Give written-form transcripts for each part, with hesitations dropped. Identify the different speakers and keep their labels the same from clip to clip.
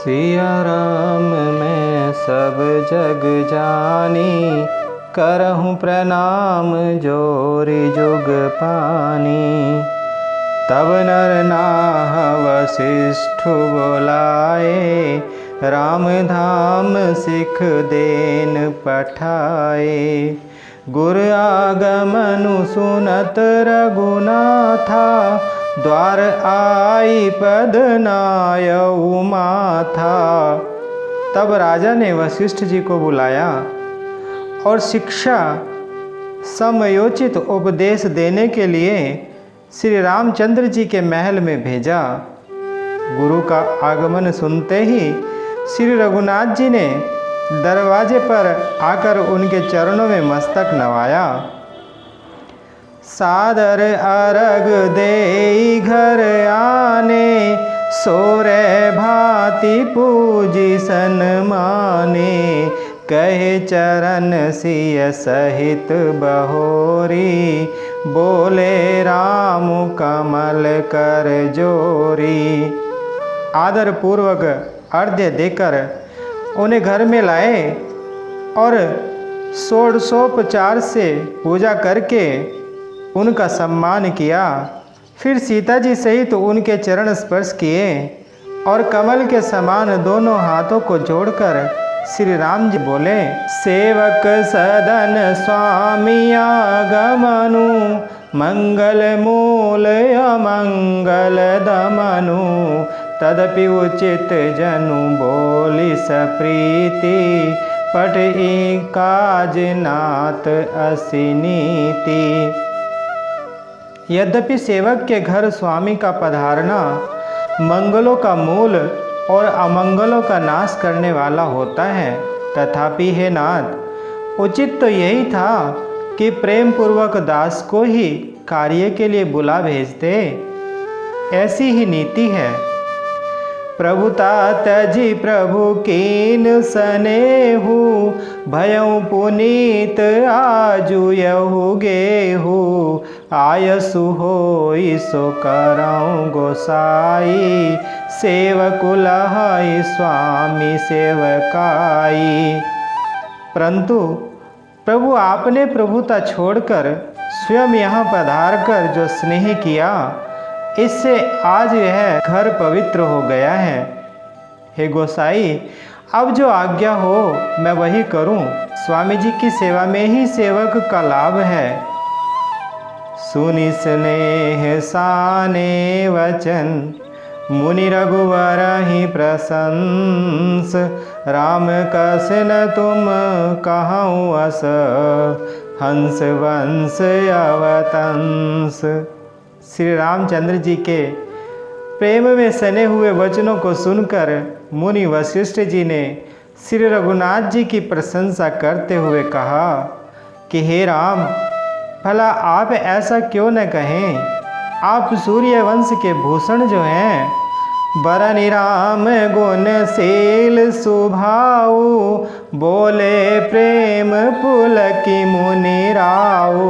Speaker 1: सिया राम मैं सब जग जानी, करहूँ प्रणाम जोरी जुग पानी। तब नर नाह वशिष्ठ बोलाए, राम धाम सिख देन पठाए। गुर आगमनु सुनत रघुनाथा, द्वार आई पद नायउ माथा। तब राजा ने वशिष्ठ जी को बुलाया और शिक्षा समयोचित उपदेश देने के लिए श्री रामचंद्र जी के महल में भेजा। गुरु का आगमन सुनते ही श्री रघुनाथ जी ने दरवाजे पर आकर उनके चरणों में मस्तक नवाया। सादर अर्घ देई घर आने, सोरे भांति पूजी सन्माने। कहे चरण सिय सहित बहोरी, बोले राम कमल कर जोरी। आदर पूर्वक अर्घ्य देकर उन्हें घर में लाए और षोडशोपचार से पूजा करके उनका सम्मान किया। फिर सीता जी सहित उनके चरण स्पर्श किए और कमल के समान दोनों हाथों को जोड़कर श्री राम जी बोले, सेवक सदन स्वामी आगमनु, मंगल मूल अमंगल दमनु। तदपि उचित जनु बोली सप्रीति, पठई काज नाथ असी नीति। यद्यपि सेवक के घर स्वामी का पधारना मंगलों का मूल और अमंगलों का नाश करने वाला होता है, तथापि हे नाथ, उचित तो यही था कि प्रेम पूर्वक दास को ही कार्य के लिए बुला भेजते। ऐसी ही नीति है। प्रभुता तजी प्रभु कीन सनेहु, भयउ पुनीत आजु यहु गेहु। आयसु होई सो करऊँ गोसाई, सेवकु लहई स्वामी सेवकाई। परंतु प्रभु आपने प्रभुता छोड़कर स्वयं यहाँ पधार कर जो स्नेह किया, इससे आज यह घर पवित्र हो गया है। हे गोसाई, अब जो आज्ञा हो मैं वही करूं। स्वामी जी की सेवा में ही सेवक का लाभ है। सुनि स्नेह साने वचन, मुनि रघुवर ही प्रशंस। राम कसन तुम कहूँ अस, हंस वंश अवतंस। श्री रामचंद्र जी के प्रेम में सने हुए वचनों को सुनकर मुनि वशिष्ठ जी ने श्री रघुनाथ जी की प्रशंसा करते हुए कहा कि हे राम, भला आप ऐसा क्यों न कहें। आप सूर्य वंश के भूषण जो हैं, बरनि राम गुणशील सुभाऊ। बोले प्रेम पुलकी मुनि राऊ,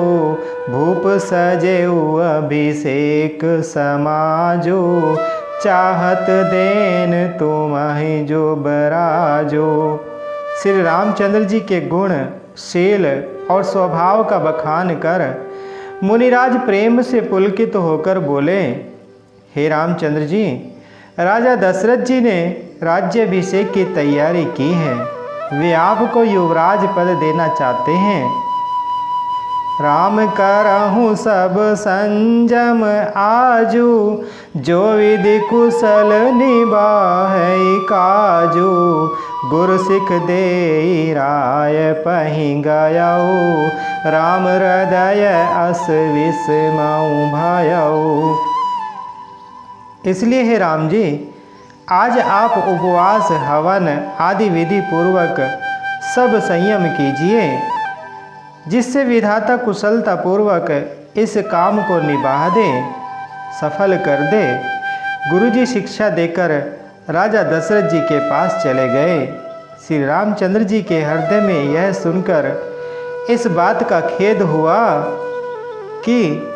Speaker 1: भूप सजेऊ अभिषेक समाजो। चाहत देन तुम्हि जो बराजो। श्री रामचंद्र जी के गुण, शील और स्वभाव का बखान कर मुनिराज प्रेम से पुलकित होकर बोले, हे रामचंद्र जी, राजा दशरथ जी ने राज्याभिषेक की तैयारी की है। वे आपको युवराज पद देना चाहते हैं। राम करहूँ सब संजम आजू, जो विधि कुशल निभाहि काजू। गुरु सिख देई राय पहि गयऊ, राम हृदय अस विस्मऊ भयऊ। इसलिए हे राम जी, आज आप उपवास, हवन आदि विधि पूर्वक सब संयम कीजिए, जिससे विधाता कुशलता पूर्वक इस काम को निभा दे, सफल कर दे। गुरुजी शिक्षा देकर राजा दशरथ जी के पास चले गए। श्री रामचंद्र जी के हृदय में यह सुनकर इस बात का खेद हुआ कि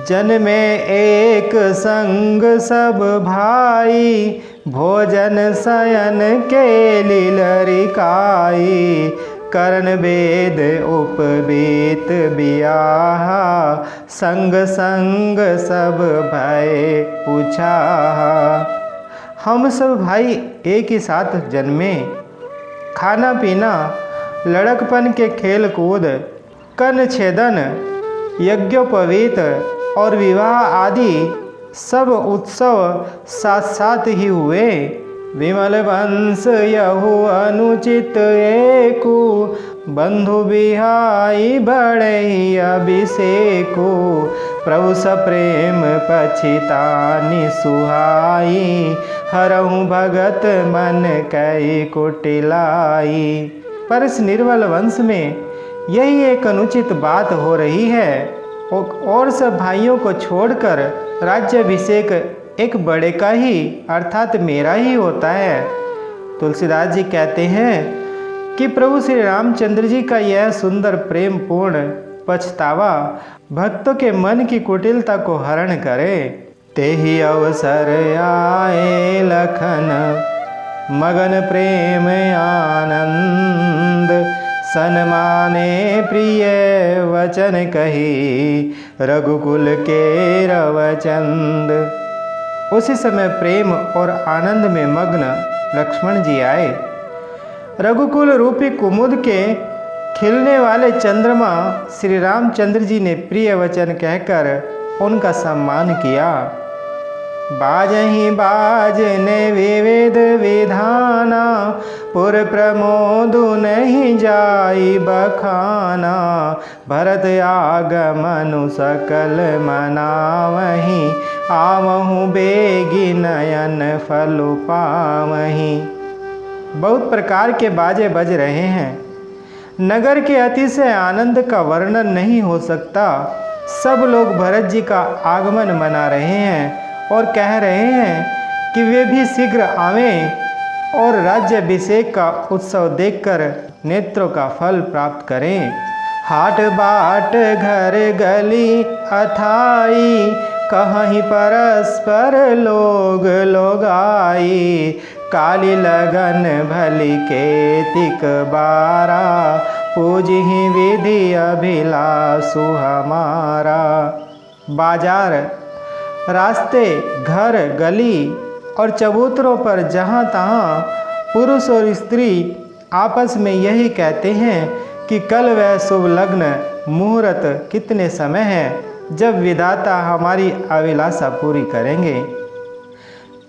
Speaker 1: जन में एक संग सब भाई, भोजन शयन के लीलरिकाई, करण वेद उपवीत बियाहा, संग संग सब भय पूछाहा। हम सब भाई एक ही साथ जन्मे, खाना पीना, लड़कपन के खेल कूद, कर्ण छेदन, यज्ञोपवीत और विवाह आदि सब उत्सव साथ साथ ही हुए। विमल वंश यहु अनुचित एकु, बंधु बिहाई बड़े अभिषेकु, प्रभु सप्रेम पछितानि सुहाई, हरहु भगत मन कई कुटिलाई। पर इस निर्बल वंश में यही एक अनुचित बात हो रही है, और सब भाइयों को छोड़कर राज्याभिषेक एक बड़े का ही अर्थात मेरा ही होता है। तुलसीदास जी कहते हैं कि प्रभु श्री रामचंद्र जी का यह सुंदर प्रेम पूर्ण पछतावा भक्तों के मन की कुटिलता को हरण करे। तेहि अवसर आए लखन, मगन प्रेम आनंद, सन्माने प्रिय वचन कही, रघुकुल के रवचंद। उसी समय प्रेम और आनंद में मग्न लक्ष्मण जी आए। रघुकुल रूपी कुमुद के खिलने वाले चंद्रमा श्री रामचंद्र जी ने प्रिय वचन कहकर उनका सम्मान किया। बाजहि बाजने विविध विधाना, पुर प्रमोदु नहीं जाई बखाना, भरत आगमनु सकल मनावही, आवहु बेगी नयन फलु पावही। बहुत प्रकार के बाजे बज रहे हैं। नगर के अतिशय आनंद का वर्णन नहीं हो सकता। सब लोग भरत जी का आगमन मना रहे हैं और कह रहे हैं कि वे भी शीघ्र आवें और राज्याभिषेक का उत्सव देखकर नेत्रों का फल प्राप्त करें। हाट बाट घर गली अथाई, कहीं परस्पर लोग लोगाई, काली लगन भली के तिक बारा, पूजहि विधि अभिलाषु हमारा। बाजार, रास्ते, घर, गली और चबूतरों पर जहाँ तहाँ पुरुष और स्त्री आपस में यही कहते हैं कि कल वह शुभ लग्न मुहूर्त कितने समय है जब विधाता हमारी अभिलाषा पूरी करेंगे।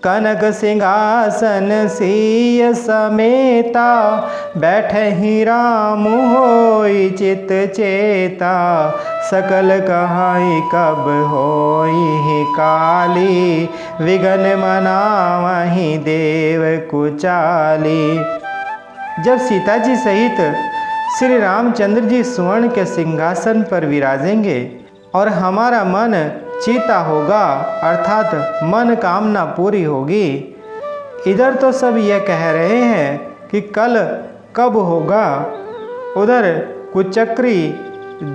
Speaker 1: कनक सिंहासन सीय समेता, बैठे ही राम होई चित चेता, सकल कहाई कब होई काली, विघन मनावही देव कुचाली। जब सीता जी सहित श्री रामचंद्र जी स्वर्ण के सिंहासन पर विराजेंगे और हमारा मन चीता होगा अर्थात मन कामना पूरी होगी। इधर तो सब यह कह रहे हैं कि कल कब होगा, उधर कुचक्री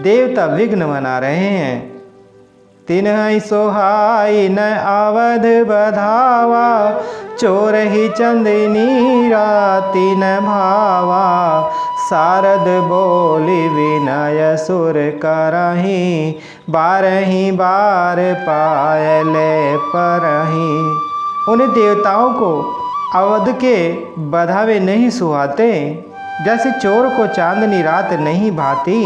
Speaker 1: देवता विघ्न मना रहे हैं। तिन्हि सोहाई न अवध बधावा, चोर ही चंदनी राति न भावा, शारद बोली विनय सुर करही, बारही बार पायले परही। उन देवताओं को अवध के बधावे नहीं सुहाते, जैसे चोर को चांदनी रात नहीं भाती।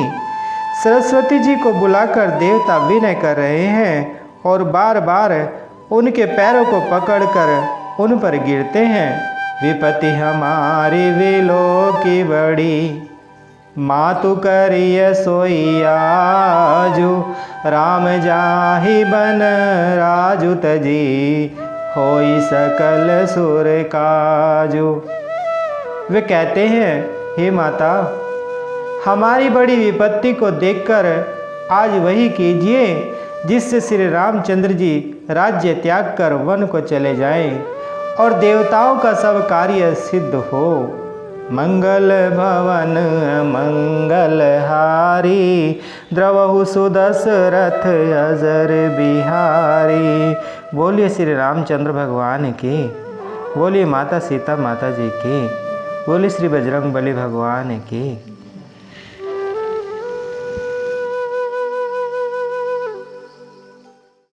Speaker 1: सरस्वती जी को बुलाकर देवता विनय कर रहे हैं और बार बार उनके पैरों को पकड़कर उन पर गिरते हैं। विपत्ति हमारी विलो की बड़ी, मातु करिय सोई आजू, राम जाहि बन राजू तजी, होई सकल सुर काजू। वे कहते हैं, हे माता, हमारी बड़ी विपत्ति को देखकर आज वही कीजिए जिससे श्री रामचंद्र जी राज्य त्याग कर वन को चले जाएं और देवताओं का सब कार्य सिद्ध हो। मंगल भवन मंगल हारी, द्रवहु सुदशरथ अजर बिहारी। बोलिए श्री रामचंद्र भगवान की। बोलिए माता सीता माता जी की, बोले श्री बजरंग बली भगवान की।